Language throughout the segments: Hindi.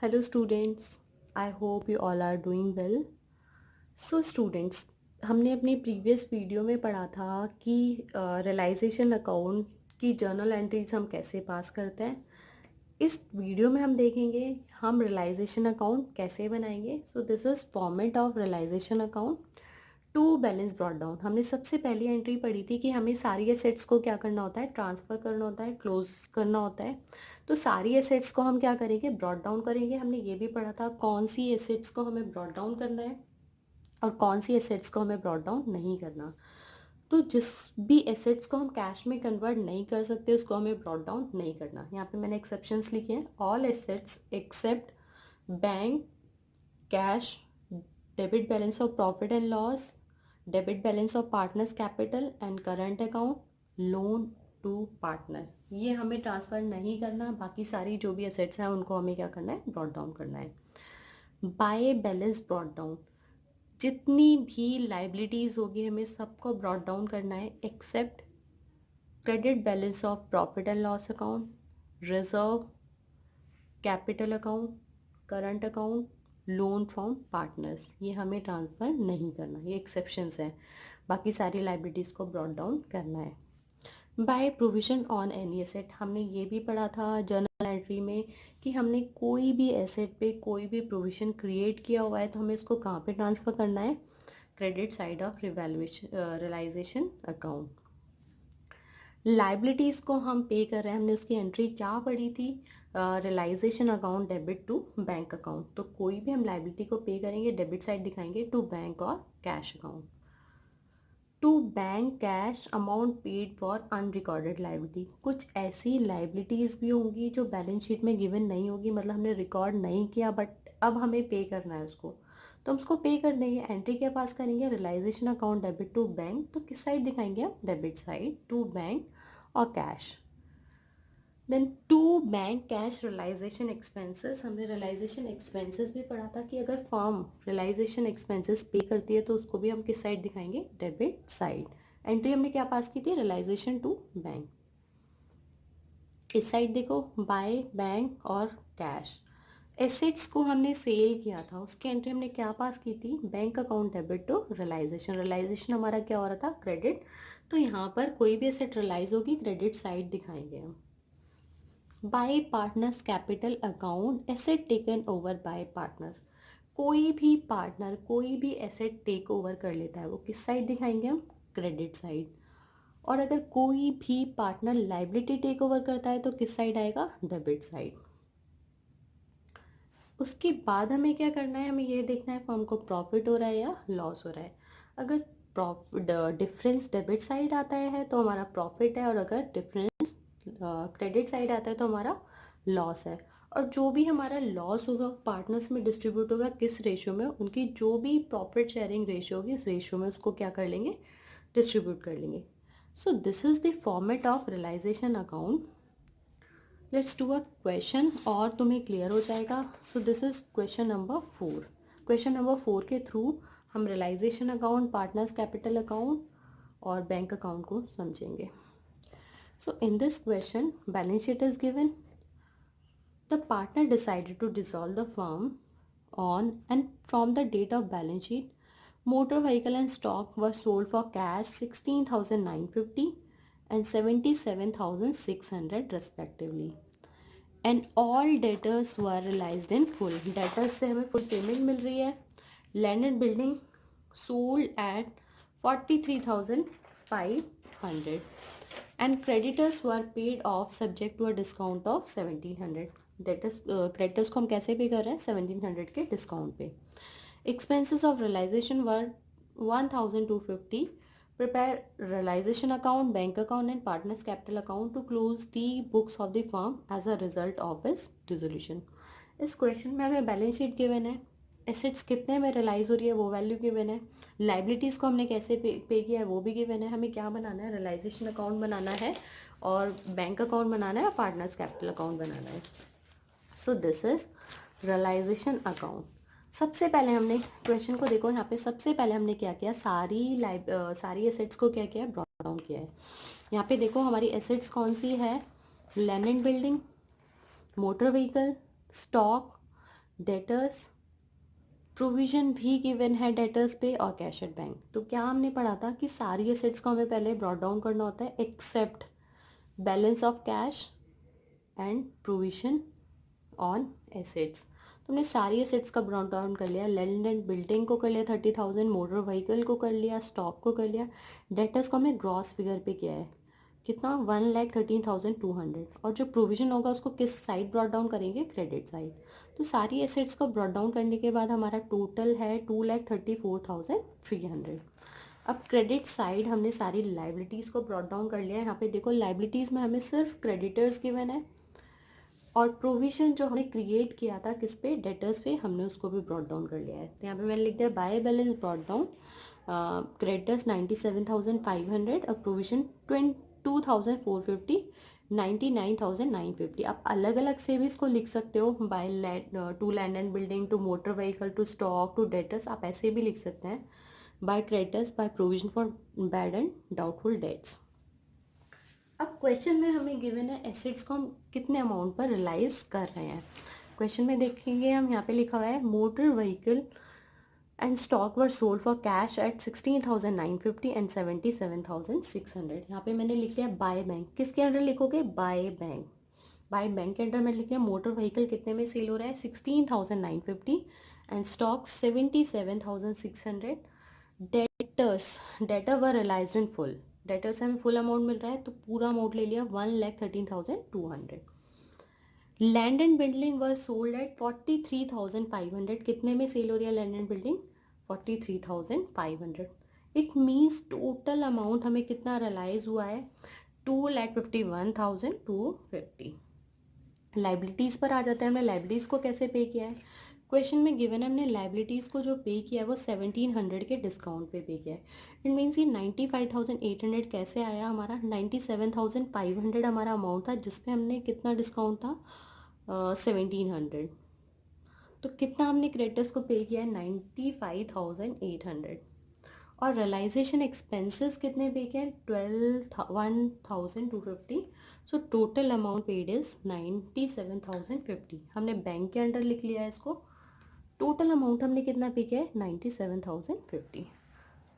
Hello students, I hope you all are doing well. So students, हमने अपनी प्रीवियस वीडियो में पढ़ा था कि रियलाइजेशन अकाउंट की जर्नल एंट्रीज हम कैसे पास करते हैं। इस वीडियो में हम देखेंगे हम रियलाइजेशन अकाउंट कैसे बनाएंगे। So this is format of realisation account to balance brought down. हमने सबसे पहली एंट्री पढ़ी थी कि हमें सारी एसेट्स को क्या करना होता है, ट्रांसफ़र करना होता है, क्लोज करना होता है। तो सारी एसेट्स को हम क्या करेंगे, ब्रॉट डाउन करेंगे। हमने ये भी पढ़ा था कौन सी एसेट्स को हमें ब्रॉट डाउन करना है और कौन सी एसेट्स को हमें ब्रॉट डाउन नहीं करना। तो जिस भी एसेट्स को हम कैश में कन्वर्ट नहीं कर सकते उसको हमें ब्रॉट डाउन नहीं करना। यहाँ पे मैंने एक्सेप्शंस लिखे हैं, all assets except bank, cash, debit balance of profit and loss, debit balance of partners capital and current account, loan to partner, ये हमें ट्रांसफ़र नहीं करना। बाकी सारी जो भी एसेट्स हैं उनको हमें क्या करना है, ब्रॉट डाउन करना है। बाय बैलेंस ब्रॉट डाउन, जितनी भी लाइबिलिटीज़ होगी हमें सबको ब्रॉट डाउन करना है except credit balance of profit and loss account, reserve, capital account, current account, loan from partners, ये हमें ट्रांसफ़र नहीं करना, ये एक्सेप्शंस हैं। बाकी सारी लाइबिलिटीज़ को ब्रॉट डाउन करना है। By provision on any asset, हमने ये भी पढ़ा था जर्नल एंट्री में कि हमने कोई भी एसेट पे कोई भी प्रोविजन क्रिएट किया हुआ है तो हमें उसको कहाँ पे ट्रांसफ़र करना है, credit side of realisation account. Liabilities को हम पे कर रहे हैं, हमने उसकी एंट्री क्या पढ़ी थी, realisation account debit to bank account. तो कोई भी हम लाइबिलिटी को पे करेंगे डेबिट साइड दिखाएंगे टू बैंक और cash account. To bank cash amount paid for unrecorded liability, कुछ ऐसी लाइबिलिटीज़ भी होंगी जो बैलेंस शीट में गिवन नहीं होगी, मतलब हमने रिकॉर्ड नहीं किया बट अब हमें पे करना है उसको, तो हम उसको पे कर देंगे। एंट्री के पास करेंगे realisation account debit to bank, तो किस साइड दिखाएंगे हम, डेबिट साइड टू बैंक और cash. Then to bank cash realisation expenses, हमने रियलाइजेशन एक्सपेंसेस भी पढ़ा था कि अगर फर्म रियलाइजेशन एक्सपेंसेस पे करती है तो उसको भी हम किस साइड दिखाएंगे, डेबिट साइड। एंट्री हमने क्या पास की थी, रियलाइजेशन टू बैंक। इस साइड देखो बाय बैंक और कैश, एसेट्स को हमने सेल किया था उसकी एंट्री हमने क्या पास की थी, bank account debit to realisation. Realisation हमारा क्या हो रहा था, क्रेडिट, तो यहाँ पर कोई भी एसेट रियलाइज होगी क्रेडिट साइड दिखाएंगे हम। Bye partners capital account, asset taken over by partner, कोई भी पार्टनर कोई भी एसेट टेक ओवर कर लेता है वो किस साइड दिखाएंगे हम, क्रेडिट साइड। और अगर कोई भी पार्टनर लाइबिलिटी टेक ओवर करता है तो किस साइड आएगा, डेबिट साइड। उसके बाद हमें क्या करना है, हमें ये देखना है फर्म को प्रॉफिट हो रहा है या लॉस हो रहा है। अगर प्रॉफिट डिफरेंस डेबिट साइड आता है तो हमारा प्रॉफिट है, और अगर डिफरेंस क्रेडिट साइड आता है तो हमारा लॉस है। और जो भी हमारा लॉस होगा पार्टनर्स में डिस्ट्रीब्यूट होगा किस रेशियो में, उनकी जो भी प्रॉफिट शेयरिंग रेशियो होगी इस रेशियो में उसको क्या कर लेंगे, डिस्ट्रीब्यूट कर लेंगे। So this is the format of realisation account. Let's do a question और तुम्हें क्लियर हो जाएगा। So this is question number 4। Question number 4 के थ्रू हम realization account, partners capital account और बैंक अकाउंट को समझेंगे। So in this question balance sheet is given, the partner decided to dissolve the firm on and from the date of balance sheet motor vehicle and stock were sold for cash 16,950 and 77,600 respectively, and all debtors were realized in full। debtors से हमें full payment मिल रही है। land and building sold at 43,500 and creditors were paid off subject to a discount of 1,700। Debtors creditors को हम कैसे पे कर रहे हैं, 1,700 के डिस्काउंट पे। Expenses of realisation were 1,250, prepare realization account, bank account and partners capital account to close the books of the firm as a result of its dissolution। इस क्वेश्चन में हमें बैलेंस शीट गिवन है, एसेट्स कितने में रियलाइज हो रही है वो वैल्यू गिवन है, लाइबिलिटीज़ को हमने कैसे पे किया है वो भी गिवन है। हमें क्या बनाना है, रियलाइजेशन अकाउंट बनाना है और बैंक अकाउंट बनाना है और पार्टनर्स कैपिटल अकाउंट बनाना है। So this is realisation account. सबसे पहले हमने क्वेश्चन को देखो, यहाँ पे सबसे पहले हमने क्या किया, सारी एसेट्स को क्या किया है, ब्रॉट डाउन किया है। यहाँ पे देखो हमारी एसेट्स कौन सी है, land and building, motor vehicle, stock, debtors, provision भी गिवन है डेटर्स पे और कैश एट बैंक। तो क्या हमने पढ़ा था कि सारी एसेट्स को हमें पहले ब्रॉट डाउन करना होता है except balance of cash and provision on assets. तो हमने सारी एसेट्स का ब्रॉट डाउन कर लिया, लैंड एंड बिल्डिंग को कर लिया 30,000, मोटर व्हीकल को कर लिया, स्टॉक को कर लिया। डेटर्स को हमने ग्रॉस फिगर पे किया है कितना 1,13,200, और जो प्रोविजन होगा उसको किस साइड ब्रॉट डाउन करेंगे, क्रेडिट साइड। तो सारी एसेट्स को ब्रॉट डाउन करने के बाद हमारा टोटल है 2,34,300। अब क्रेडिट साइड हमने सारी लाइबिलिटीज़ को ब्रॉट डाउन कर लिया है। यहाँ पे देखो लाइबिलिटीज़ में हमें सिर्फ क्रेडिटर्स गिवन है, और प्रोविजन जो हमने क्रिएट किया था किस पे, डेटर्स पे, हमने उसको भी ब्रॉट डाउन कर लिया है। तो यहाँ पे मैंने लिख दिया by balance brought down, creditors 97,500, और प्रोविजन 22,450, 99,950। आप अलग अलग से भी इसको लिख सकते हो, by to land and building, to motor vehicle, to stock, to debtors, आप ऐसे भी लिख सकते हैं। By creditors, by provision for bad and doubtful debts. अब क्वेश्चन में हमें गिवन है एसेट्स को हम कितने अमाउंट पर रियलाइज कर रहे हैं। क्वेश्चन में देखेंगे हम, यहाँ पे लिखा हुआ है motor vehicle and stock were sold for cash at 16,950 and 77,600। यहाँ पे मैंने लिख लिया बाय बैंक। किसके अंडर लिखोगे, बाय बैंक। बाय बैंक के अंडर मैंने लिख लिया मोटर व्हीकल कितने में सेल हो रहा है, 16,950, and stock 77,600। Debtors, debtor were realise in full, debtor से हमें फुल अमाउंट मिल रहा है तो पूरा अमाउंट ले लिया 1,13,200। Land and building were sold at 43,500। कितने में सेल हो रही है land and building, 43,500। It means total amount हमें कितना रियलाइज हुआ है, 2,51,250। लाइबिलिटीज़ पर आ जाते हैं, हमने लाइबिलिटीज़ को कैसे पे किया है। क्वेश्चन में गिवन है हमने लाइबिलिटीज़ को जो पे किया है वो 1,700 के डिस्काउंट पे किया है। इट मीन्स ये 95,800 कैसे आया, हमारा 97,500 हमारा अमाउंट था जिसपे हमने कितना डिस्काउंट था, 1,700। तो कितना हमने क्रेडिटर्स को पे किया है, 95,800। और रियलाइजेशन एक्सपेंसेस कितने पे किए हैं, 1,250। So total amount paid is 97,050। हमने बैंक के अंडर लिख लिया है इसको। टोटल अमाउंट हमने कितना पे किया है, 97,050।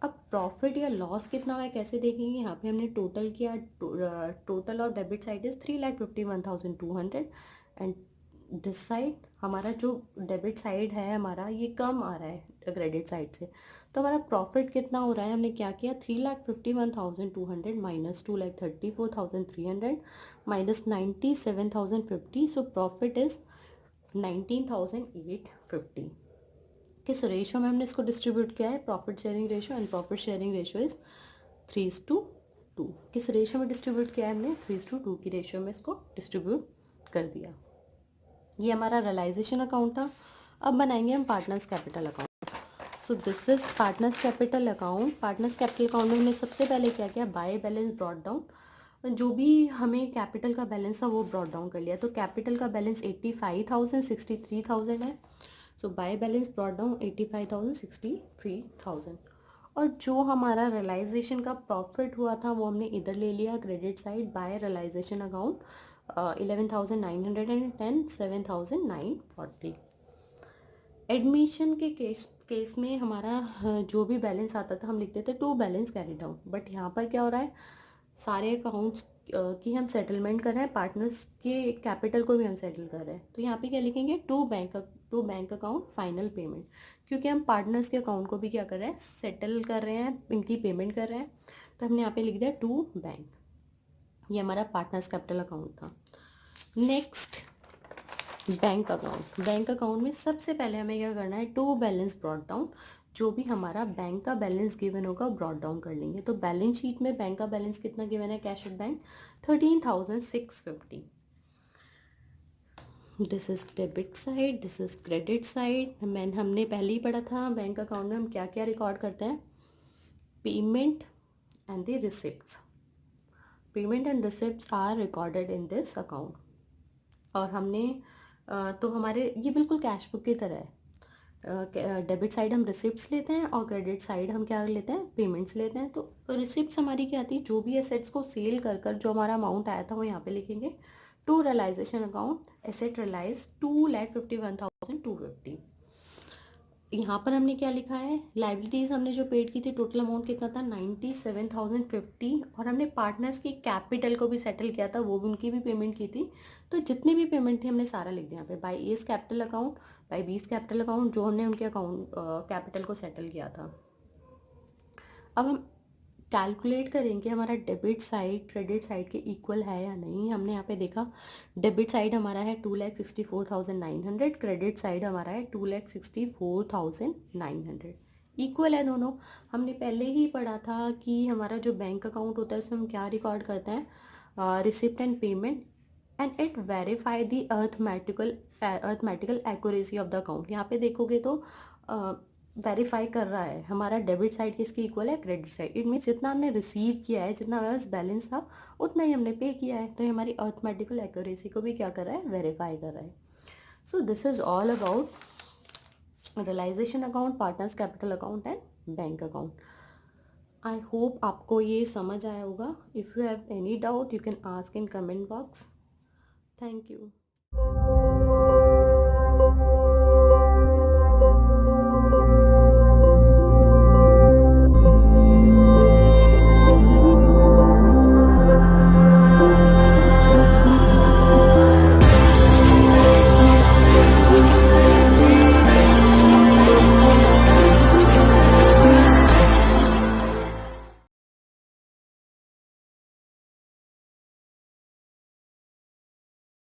अब प्रॉफिट या लॉस कितना हुआ है कैसे देखेंगे, यहाँ पे हमने टोटल किया, टोटल और debit side is 3,51,200, and this side हमारा जो डेबिट साइड है हमारा ये कम आ रहा है क्रेडिट साइड से। तो हमारा प्रॉफिट कितना हो रहा है, हमने क्या किया, 3,51,200 minus 2,34,300 minus 97,050। So profit is 19,850। किस रेशो में हमने इसको डिस्ट्रीब्यूट किया है, profit sharing ratio, and profit sharing ratio is 3:2। किस रेशो में डिस्ट्रीब्यूट किया है हमने, 3:2 की रेशो में इसको डिस्ट्रीब्यूट कर दिया। ये हमारा रियलाइजेशन अकाउंट था। अब बनाएंगे हम partners capital account. So this is partners capital account. Partners capital account में हमने सबसे पहले क्या किया, बाय बैलेंस ब्रॉट डाउन, जो भी हमें कैपिटल का बैलेंस था वो ब्रॉट डाउन कर लिया। तो कैपिटल का बैलेंस 85,000, 63,000 है। सो बाय बैलेंस ब्रॉट डाउन 85,000, 63,000। और जो हमारा रियलाइजेशन का प्रॉफिट हुआ था वो हमने इधर ले लिया credit side, by realisation account 11,910, 7,940। Admission के केस में हमारा जो भी बैलेंस आता था हम लिखते थे to balance carry down, but यहाँ पर क्या हो रहा है, सारे अकाउंट्स की हम सेटलमेंट कर रहे हैं, पार्टनर्स के कैपिटल को भी हम सेटल कर रहे हैं। तो यहाँ पे क्या लिखेंगे, to bank account final payment, क्योंकि हम पार्टनर्स के अकाउंट को भी क्या कर रहे हैं, सेटल कर रहे हैं, इनकी पेमेंट कर रहे हैं। तो हमने यहाँ पे लिख दिया टू बैंक। ये हमारा पार्टनर्स कैपिटल अकाउंट था। Next bank account. Bank account में सबसे पहले हमें क्या करना है, टू बैलेंस ब्रॉट डाउन, जो भी हमारा बैंक का बैलेंस गिवन होगा ब्रॉट डाउन कर लेंगे। तो बैलेंस शीट में बैंक का बैलेंस कितना गिवन है, cash at bank 13,650। This is debit side, this is credit side. हमने पहले ही पढ़ा था बैंक अकाउंट में हम क्या क्या रिकॉर्ड करते हैं, payment and the receipts. Payment and receipts are recorded in this account. और हमने तो हमारे ये बिल्कुल कैश बुक की तरह है। डेबिट साइड हम रिसिप्ट्स लेते हैं और क्रेडिट साइड हम क्या लेते हैं, पेमेंट्स लेते हैं। तो रिसिप्ट्स हमारी क्या आती है, जो भी एसेट्स को सेल कर कर जो हमारा अमाउंट आया था वो यहाँ पे लिखेंगे। To realisation account, asset realise 2,51,000 250। यहाँ पर हमने क्या लिखा है, लाइबिलिटीज़ हमने जो पेड की थी टोटल अमाउंट कितना था 97,050, और हमने पार्टनर्स की कैपिटल को भी सेटल किया था, वो भी उनकी भी पेमेंट की थी। तो जितनी भी पेमेंट थी हमने सारा लिख दिया यहाँ पे, by S capital account, by बीस कैपिटल अकाउंट, जो हमने उनके अकाउंट कैपिटल को सेटल किया था। अब हम कैलकुलेट करेंगे हमारा डेबिट साइड क्रेडिट साइड के इक्वल है या नहीं। हमने यहाँ पे देखा डेबिट साइड हमारा है 2,64,900, क्रेडिट साइड हमारा है 2,64,900, इक्वल है दोनों। हमने पहले ही पढ़ा था कि हमारा जो बैंक अकाउंट होता है उसमें हम क्या रिकॉर्ड करते हैं, receipt and payment, and it verify the arithmetical accuracy of the account. यहाँ पे देखोगे तो वेरीफाई कर रहा है हमारा डेबिट साइड किसकी इक्वल है, क्रेडिट साइड। इट मीन्स जितना हमने रिसीव किया है, जितना हमारे पास बैलेंस था उतना ही हमने पे किया है, तो ये हमारी अर्थमेटिकल एक्यूरेसी को भी क्या कर रहा है, वेरीफाई कर रहा है। So this is all about realisation account, partners capital account and bank account. I hope आपको ये समझ आया होगा। If you have any doubt you can ask in comment box. Thank you.